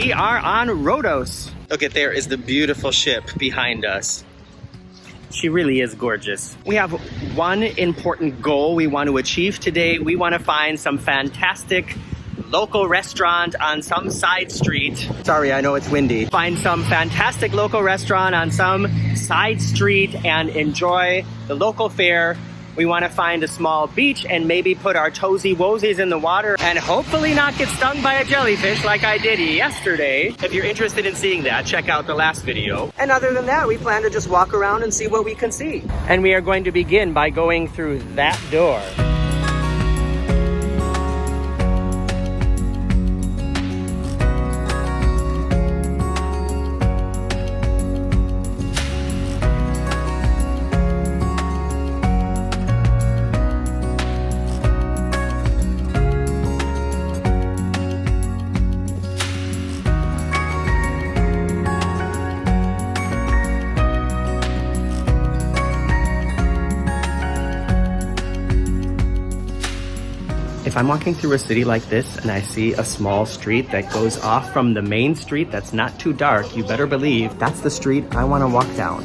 We are on Rhodes. Look at, there is the beautiful ship behind us. She really is gorgeous. We have one important goal we want to achieve today. We want to find some fantastic local restaurant on some side street. Sorry, I know it's windy. Find some fantastic local restaurant on some side street and enjoy the local fare. We want to find a small beach and maybe put our toesy woesies in the water and hopefully not get stung by a jellyfish like I did yesterday. If you're interested in seeing that, check out the last video. And other than that, we plan to just walk around and see what we can see. And we are going to begin by going through that door. If I'm walking through a city like this and I see a small street that goes off from the main street that's not too dark, you better believe that's the street I want to walk down.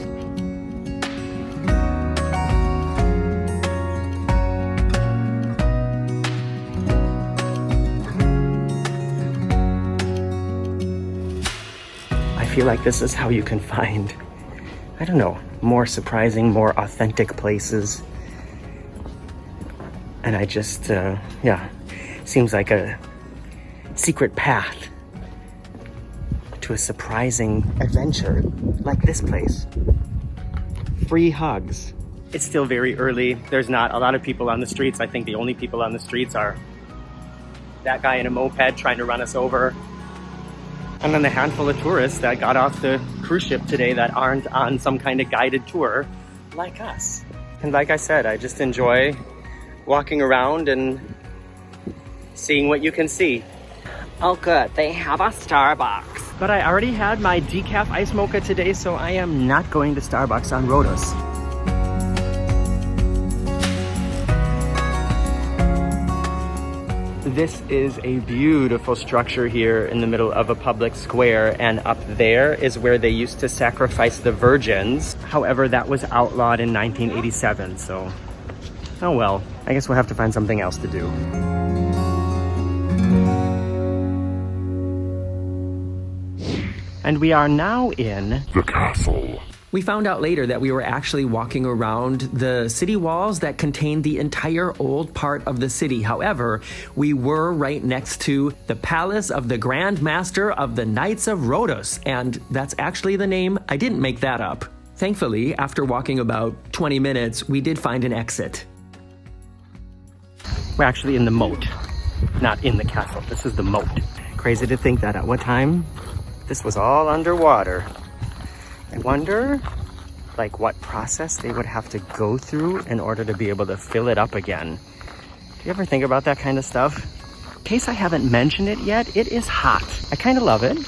I feel like this is how you can find, I don't know, more surprising, more authentic places. And I just, yeah, seems like a secret path to a surprising adventure like this place. Free hugs. It's still very early. There's not a lot of people on the streets. I think the only people on the streets are that guy in a moped trying to run us over. And then the handful of tourists that got off the cruise ship today that aren't on some kind of guided tour like us. And like I said, I just enjoy walking around and seeing what you can see. Oh good, they have a Starbucks. But I already had my decaf ice mocha today, so I am not going to Starbucks on Rhodes. This is a beautiful structure here in the middle of a public square, and up there is where they used to sacrifice the virgins. However, that was outlawed in 1987, so oh well, I guess we'll have to find something else to do. And we are now in the castle. We found out later that we were actually walking around the city walls that contained the entire old part of the city. However, we were right next to the Palace of the Grand Master of the Knights of Rhodes, and that's actually the name. I didn't make that up. Thankfully, after walking about 20 minutes, we did find an exit. We're actually in the moat, not in the castle. This is the moat. Crazy to think that at one time, this was all underwater. I wonder, like, what process they would have to go through in order to be able to fill it up again. Do you ever think about that kind of stuff? In case I haven't mentioned it yet, it is hot. I kind of love it.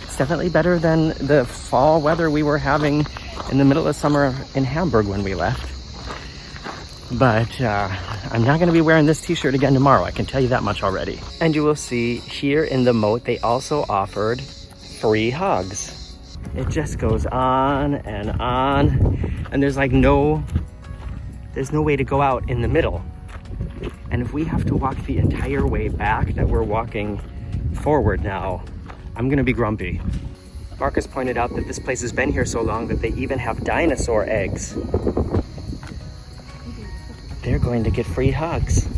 It's definitely better than the fall weather we were having in the middle of summer in Hamburg when we left. But I'm not going to be wearing this t-shirt again tomorrow. I can tell you that much already. And you will see here in the moat, they also offered free hugs. It just goes on. And there's like there's no way to go out in the middle. And if we have to walk the entire way back that we're walking forward now, I'm going to be grumpy. Marcus pointed out that this place has been here so long that they even have dinosaur eggs. They're going to get free hugs.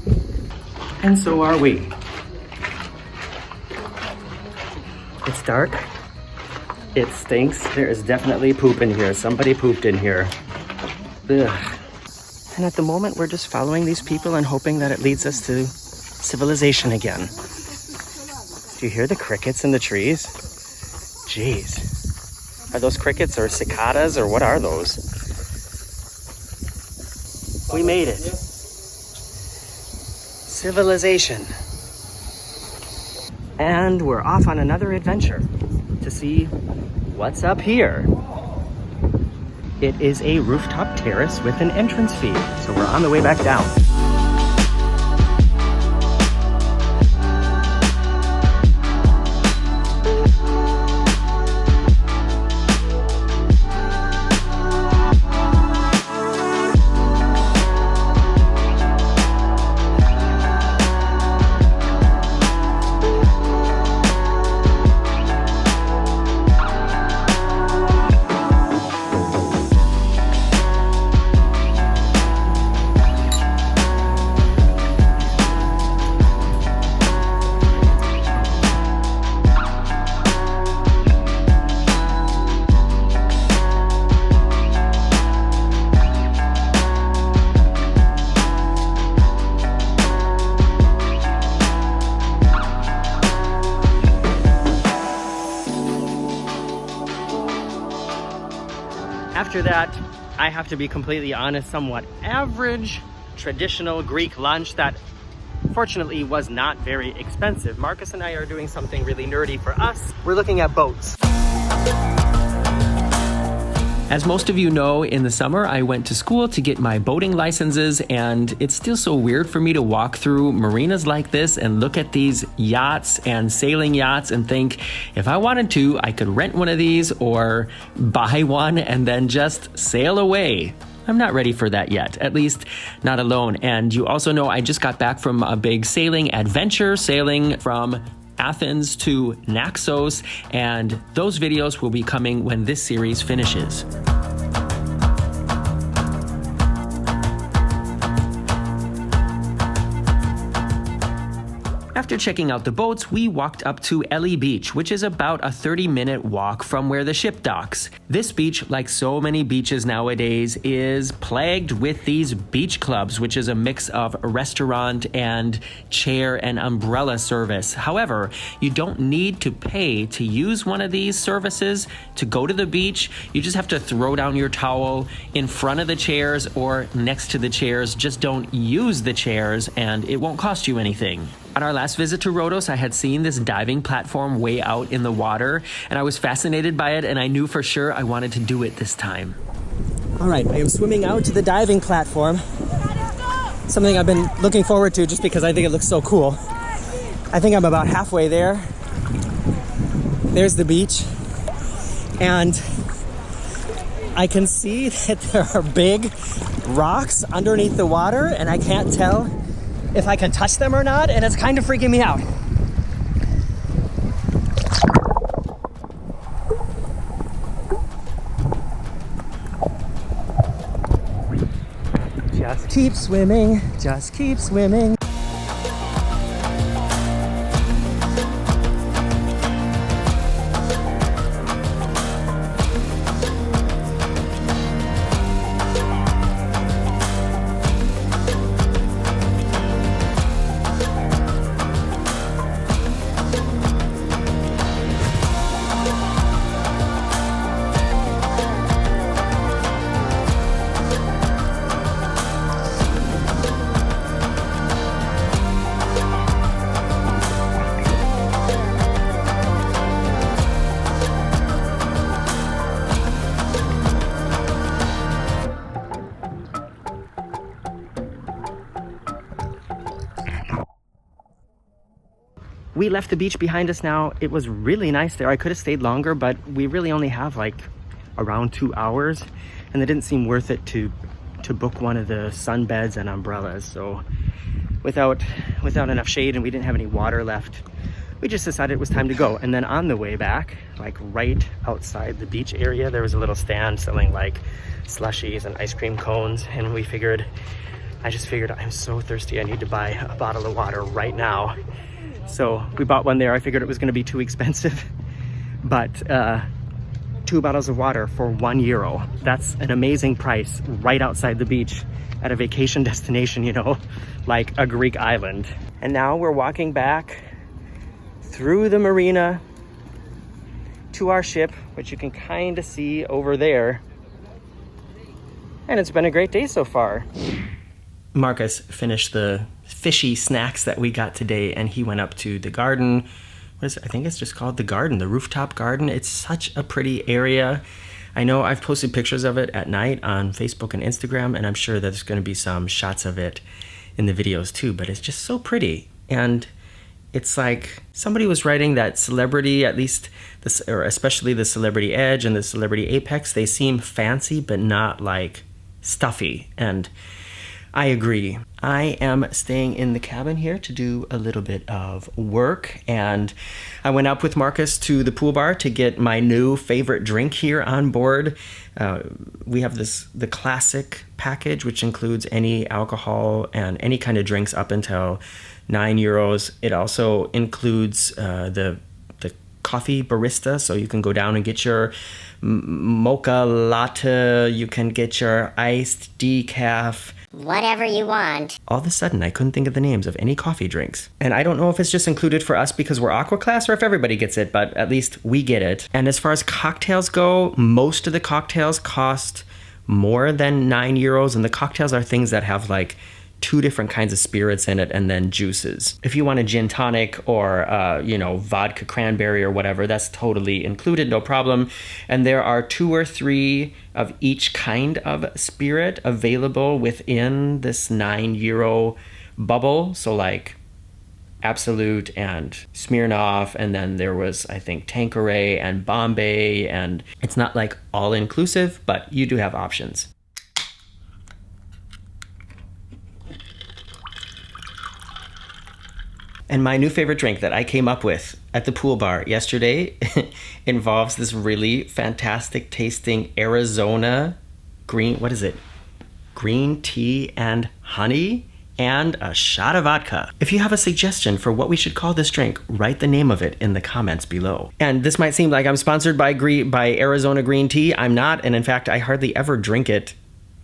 And so are we. It's dark. It stinks. There is definitely poop in here. Somebody pooped in here. Ugh. And at the moment, we're just following these people and hoping that it leads us to civilization again. Do you hear the crickets in the trees? Jeez. Are those crickets or cicadas or what are those? We made it. Civilization. And we're off on another adventure to see what's up here. It is a rooftop terrace with an entrance fee, so we're on the way back down. After that, I have to be completely honest, somewhat average traditional Greek lunch that fortunately was not very expensive. Marcus and I are doing something really nerdy for us. We're looking at boats. As most of you know, in the summer, I went to school to get my boating licenses, and it's still so weird for me to walk through marinas like this and look at these yachts and sailing yachts and think, if I wanted to, I could rent one of these or buy one and then just sail away. I'm not ready for that yet, at least not alone. And you also know I just got back from a big sailing adventure, sailing from Athens to Naxos, and those videos will be coming when this series finishes. After checking out the boats, we walked up to Ellie Beach, which is about a 30-minute walk from where the ship docks. This beach, like so many beaches nowadays, is plagued with these beach clubs, which is a mix of restaurant and chair and umbrella service. However, you don't need to pay to use one of these services to go to the beach. You just have to throw down your towel in front of the chairs or next to the chairs. Just don't use the chairs and it won't cost you anything. On our last visit to Rhodos, I had seen this diving platform way out in the water, and I was fascinated by it, and I knew for sure I wanted to do it this time. All right, I am swimming out to the diving platform. Something I've been looking forward to just because I think it looks so cool. I think I'm about halfway there. There's the beach, and I can see that there are big rocks underneath the water, and I can't tell if I can touch them or not, and it's kind of freaking me out. Just keep swimming, just keep swimming. We left the beach behind us now. It was really nice there. I could have stayed longer, but we really only have like around 2 hours, and it didn't seem worth it to book one of the sunbeds and umbrellas. So without enough shade, and we didn't have any water left, we just decided it was time to go. And then on the way back, like right outside the beach area, there was a little stand selling like slushies and ice cream cones, and I just figured I'm so thirsty, I need to buy a bottle of water right now. So we bought one there. I figured it was going to be too expensive, but 2 bottles of water for €1. That's an amazing price right outside the beach at a vacation destination, you know, like a Greek island. And now we're walking back through the marina to our ship, which you can kind of see over there. And it's been a great day so far. Marcus finished the fishy snacks that we got today, and he went up to the garden. What is it? I think it's just called the garden, the rooftop garden. It's such a pretty area. I know I've posted pictures of it at night on Facebook and Instagram, and I'm sure there's going to be some shots of it in the videos too, but it's just so pretty. And it's like somebody was writing that celebrity, at least this, or especially the Celebrity Edge and the Celebrity Apex, they seem fancy but not like stuffy. And I agree. I am staying in the cabin here to do a little bit of work, and I went up with Marcus to the pool bar to get my new favorite drink here on board. We have the classic package, which includes any alcohol and any kind of drinks up until €9. It also includes the coffee barista, so you can go down and get your mocha latte, you can get your iced decaf, whatever you want. All of a sudden, I couldn't think of the names of any coffee drinks. And I don't know if it's just included for us because we're aqua class or if everybody gets it, but at least we get it. And as far as cocktails go, most of the cocktails cost more than €9, and the cocktails are things that have like 2 different kinds of spirits in it and then juices. If you want a gin tonic or, vodka cranberry or whatever, that's totally included, no problem. And there are 2 or 3 of each kind of spirit available within this €9 bubble. So like Absolute and Smirnoff, and then there was, I think, Tanqueray and Bombay, and it's not like all inclusive, but you do have options. And my new favorite drink that I came up with at the pool bar yesterday involves this really fantastic tasting Arizona green tea and honey and a shot of vodka. If you have a suggestion for what we should call this drink, write the name of it in the comments below. And this might seem like I'm sponsored by Arizona green tea. I'm not, and in fact, I hardly ever drink it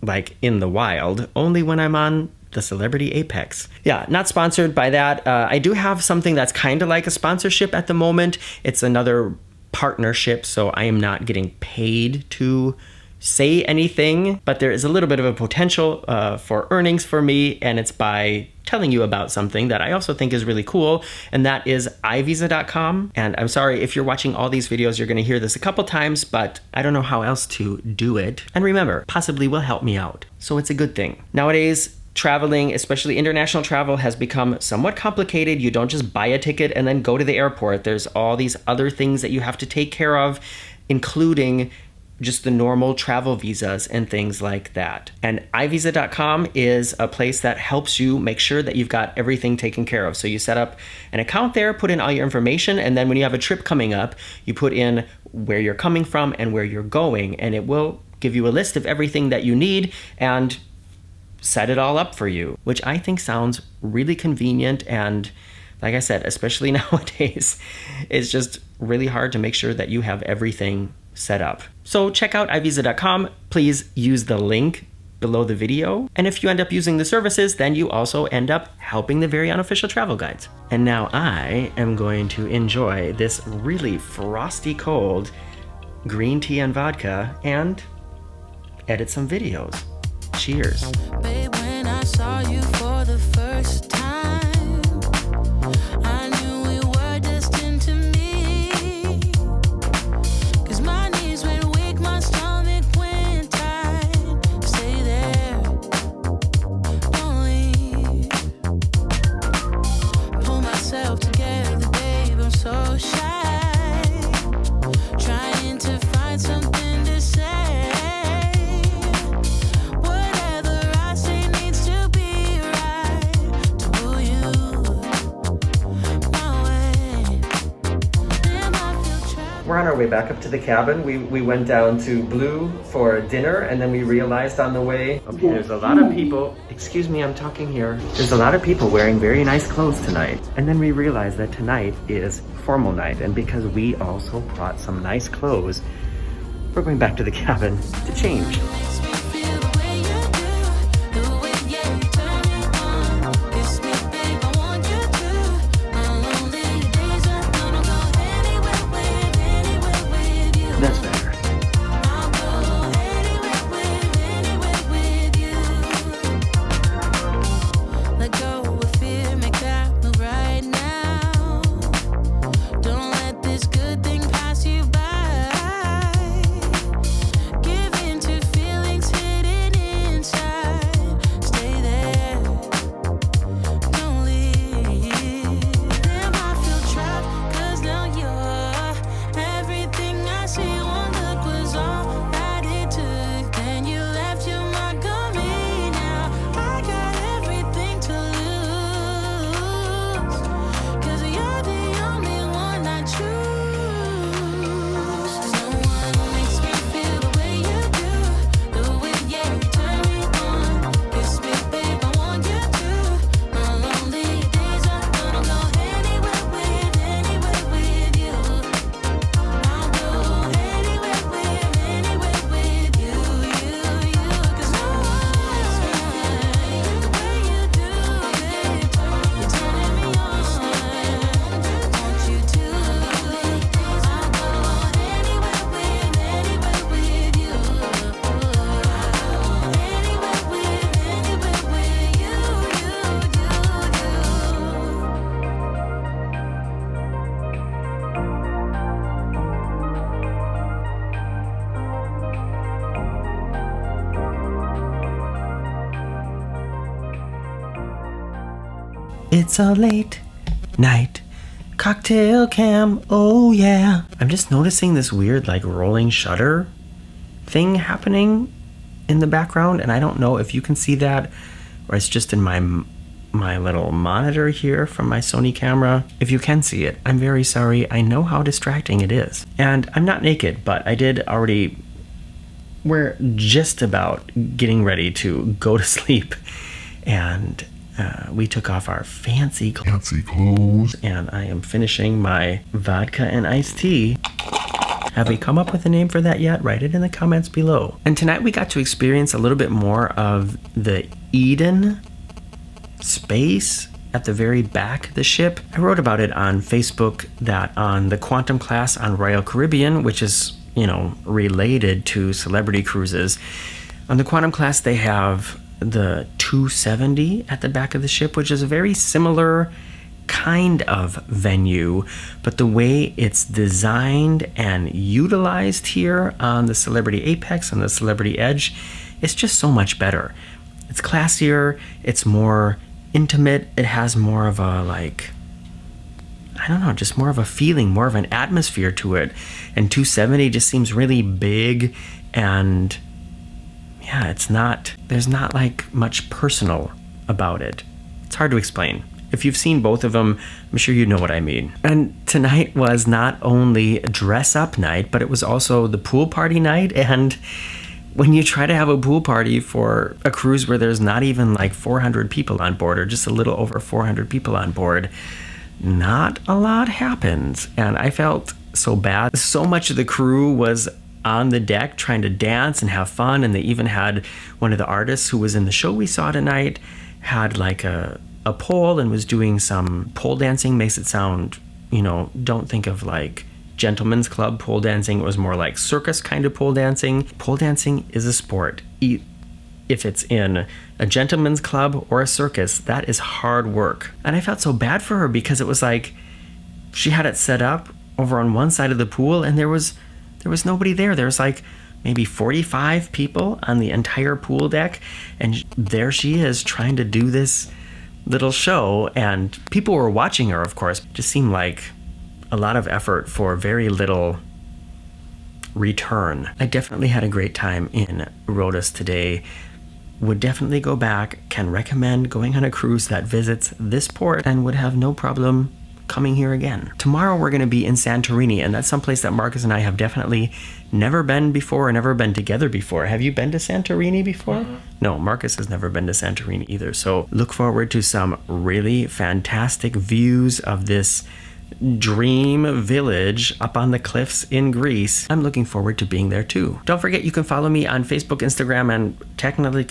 like in the wild, only when I'm on the Celebrity Apex. Yeah, not sponsored by that. I do have something that's kind of like a sponsorship at the moment. It's another partnership, so I am not getting paid to say anything, but there is a little bit of a potential for earnings for me, and it's by telling you about something that I also think is really cool, and that is iVisa.com. And I'm sorry if you're watching all these videos, you're going to hear this a couple times, but I don't know how else to do it. And remember, possibly will help me out, so it's a good thing. Nowadays, traveling, especially international travel, has become somewhat complicated. You don't just buy a ticket and then go to the airport. There's all these other things that you have to take care of, including just the normal travel visas and things like that. And iVisa.com is a place that helps you make sure that you've got everything taken care of. So you set up an account there, put in all your information, and then when you have a trip coming up, you put in where you're coming from and where you're going, and it will give you a list of everything that you need and set it all up for you, which I think sounds really convenient. And like I said, especially nowadays, it's just really hard to make sure that you have everything set up. So check out iVisa.com. Please use the link below the video. And if you end up using the services, then you also end up helping the very unofficial travel guides. And now I am going to enjoy this really frosty cold green tea and vodka and edit some videos. Cheers. Babe, when I saw you for the first time, I knew we were destined to meet. 'Cause my knees went weak, my stomach went tight. Stay there, don't leave. Pull myself together, babe, I'm so shy. Trying to find something to say. We're on our way back up to the cabin. We went down to Blue for dinner, and then we realized on the way, okay, there's a lot of people, excuse me, I'm talking here. There's a lot of people wearing very nice clothes tonight. And then we realized that tonight is formal night, and because we also brought some nice clothes, we're going back to the cabin to change. That's better. Let go of fear, make that move right now. Don't let this good thing pass you by. Give in to feeling. It's a late night cocktail cam, oh yeah. I'm just noticing this weird like rolling shutter thing happening in the background, and I don't know if you can see that or it's just in my little monitor here from my Sony camera. If you can see it, I'm very sorry. I know how distracting it is. And I'm not naked, but I did already, we're just about getting ready to go to sleep, and we took off our fancy clothes, and I am finishing my vodka and iced tea. Have we come up with a name for that yet? Write it in the comments below. And tonight we got to experience a little bit more of the Eden space at the very back of the ship. I wrote about it on Facebook that on the Quantum class on Royal Caribbean, which is, you know, related to Celebrity Cruises. On the Quantum class, they have the 270 at the back of the ship, which is a very similar kind of venue, but the way it's designed and utilized here on the Celebrity Apex and the Celebrity Edge, it's just so much better. It's classier, it's more intimate, it has more of a, like, I don't know, just more of a feeling, more of an atmosphere to it. And 270 just seems really big, and yeah, there's not like much personal about it. It's hard to explain. If you've seen both of them, I'm sure you know what I mean. And tonight was not only dress up night, but it was also the pool party night. And when you try to have a pool party for a cruise where there's not even like 400 people on board, or just a little over 400 people on board, not a lot happens. And I felt so bad. So much of the crew was on the deck trying to dance and have fun, and they even had one of the artists who was in the show we saw tonight had like a pole and was doing some pole dancing. Makes it sound, you know, don't think of like gentlemen's club pole dancing. It was more like circus kind of pole dancing. Pole dancing is a sport. If it's in a gentleman's club or a circus, that is hard work. And I felt so bad for her because it was like she had it set up over on one side of the pool, and there was nobody there. There was like maybe 45 people on the entire pool deck, and there she is trying to do this little show, and people were watching her, of course. It just seemed like a lot of effort for very little return. I definitely had a great time in Rhodes today. Would definitely go back. Can recommend going on a cruise that visits this port, and would have no problem coming here again. Tomorrow we're going to be in Santorini, and that's someplace that Marcus and I have definitely never been before, or never been together before. Have you been to Santorini before? Mm-hmm. No, Marcus has never been to Santorini either. So look forward to some really fantastic views of this dream village up on the cliffs in Greece. I'm looking forward to being there too. Don't forget, you can follow me on Facebook, Instagram, and technically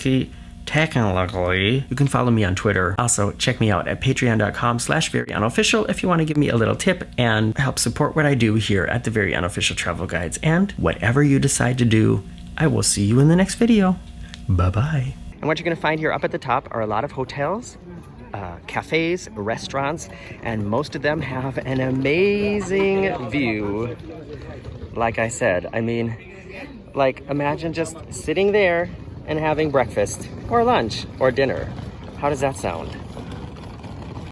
you can follow me on Twitter. Also, check me out at patreon.com/veryunofficial if you want to give me a little tip and help support what I do here at the Very Unofficial Travel Guides. And whatever you decide to do, I will see you in the next video. Bye-bye. And what you're going to find here up at the top are a lot of hotels, cafes, restaurants, and most of them have an amazing view. Like I said, I mean, like, imagine just sitting there and having breakfast or lunch or dinner. How does that sound?